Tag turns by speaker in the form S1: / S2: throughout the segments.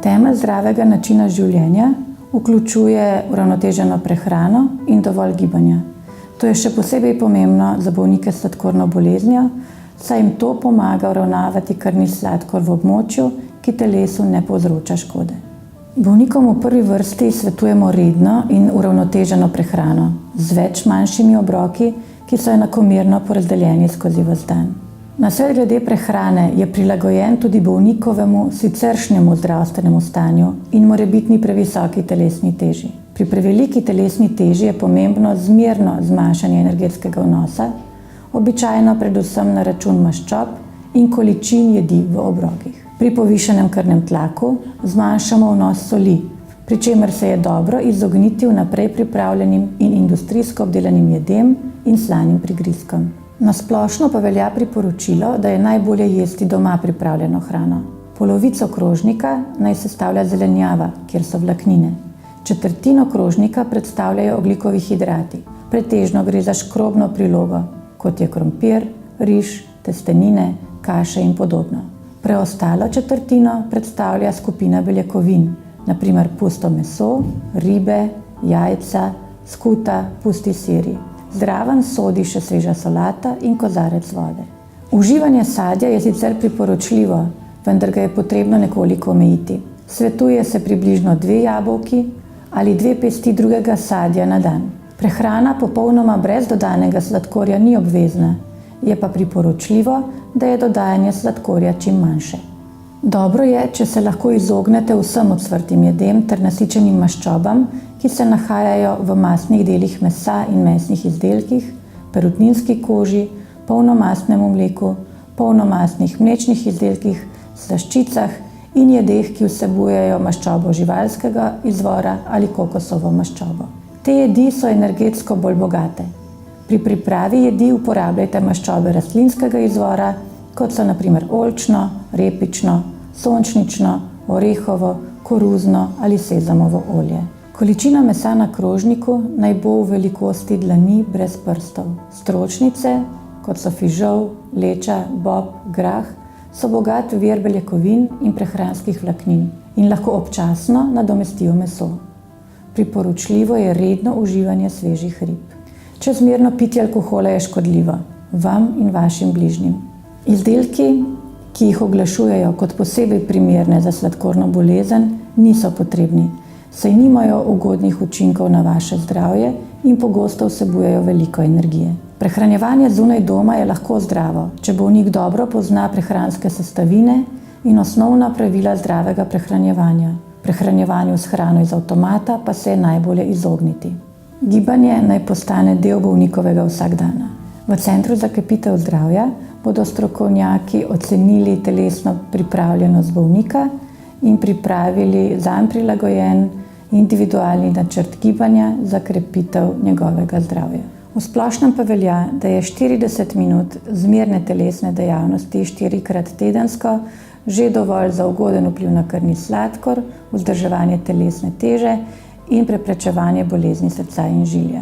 S1: Temelj zdravega načina življenja vključuje uravnoteženo prehrano in dovolj gibanja. To je še posebej pomembno za bolnike s sladkorno boleznijo, saj jim to pomaga uravnavati krvni sladkor v območju, ki telesu ne povzroča škode. Bolnikom v prvi vrsti svetujemo redno in uravnoteženo prehrano z več manjšimi obroki, ki so enakomerno porazdeljeni skozi ves dan. Nasvet glede prehrane je prilagojen tudi bolnikovemu siceršnjemu zdravstvenemu stanju in morebitni previsoki telesni teži. Pri preveliki telesni teži je pomembno zmerno zmanjšanje energetskega vnosa, običajno predvsem na račun maščob in količin jedi v obrokih. Pri povišanem krvnem tlaku zmanjšamo vnos soli, pri čemer se je dobro izogniti vnaprej pripravljenim in industrijsko obdelanim jedem in slanim prigrizkom. Na splošno pa velja priporočilo, da je najbolje jesti doma pripravljeno hrano. Polovico krožnika naj sestavlja zelenjava, kjer so vlaknine. Četrtino krožnika predstavljajo ogljikovi hidrati. Pretežno gre za škrobno prilogo, kot je krompir, riž, testenine, kaše in podobno. Preostalo četrtino predstavlja skupina beljakovin, na primer pusto meso, ribe, jajca, skuta, pusti siri. Zraven sodi še sveža solata in kozarec vode. Uživanje sadja je sicer priporočljivo, vendar ga je potrebno nekoliko omejiti. Svetuje se približno 2 jabolki ali 2 pesti drugega sadja na dan. Prehrana popolnoma brez dodanega sladkorja ni obvezna, je pa priporočljivo, da je dodajanje sladkorja čim manjše. Dobro je, če se lahko izognete vsem ocvrtim jedem ter nasičenim maščobam, ki se nahajajo v mastnih delih mesa in mesnih izdelkih, perutninski koži, polnomastnemu mleku, polnomastnih mlečnih izdelkih, slaščicah in jedeh, ki vsebujejo maščobo živalskega izvora ali kokosovo maščobo. Te jedi so energetsko bolj bogate. Pri pripravi jedi uporabljajte maščobe rastlinskega izvora, kot so na primer oljčno, repično, sončnično, orehovo, koruzno ali sezamovo olje. Količina mesa na krožniku naj bo v velikosti dlani brez prstov. Stročnice, kot so fižol, leča, bob, grah, so bogat vir beljakovin in prehranskih vlaknin in lahko občasno nadomestijo meso. Priporočljivo je redno uživanje svežih rib. Čezmerno pitje alkohola je škodljivo vam in vašim bližnjim. Izdelki, ki jih oglašujejo kot posebej primerne za sladkorno bolezen, niso potrebni, saj nimajo ugodnih učinkov na vaše zdravje in pogosto vsebujejo veliko energije. Prehranjevanje zunaj doma je lahko zdravo, če bolnik dobro pozna prehranske sestavine in osnovna pravila zdravega prehranjevanja. Prehranjevanju s hrano iz avtomata pa se je najbolje izogniti. Gibanje naj postane del bolnikovega vsakdana. V Centru za krepitev zdravja bodo strokovnjaki ocenili telesno pripravljenost bolnika in pripravili zanj prilagojen individualni načrt gibanja za krepitev njegovega zdravja. V splošnem pa velja, da je 40 minut zmerne telesne dejavnosti 4-krat tedensko že dovolj za ugoden vpliv na krvni sladkor, vzdrževanje telesne teže in preprečevanje bolezni srca in žilja.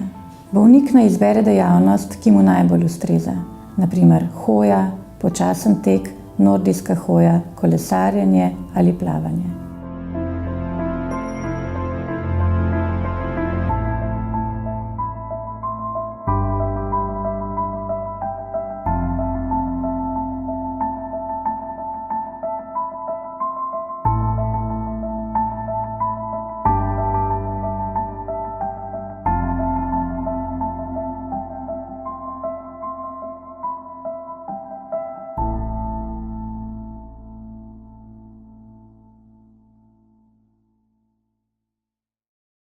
S1: Bolnik naj izbere dejavnost, ki mu najbolj ustreza, na primer hoja, počasen tek, nordijska hoja, kolesarjenje ali plavanje.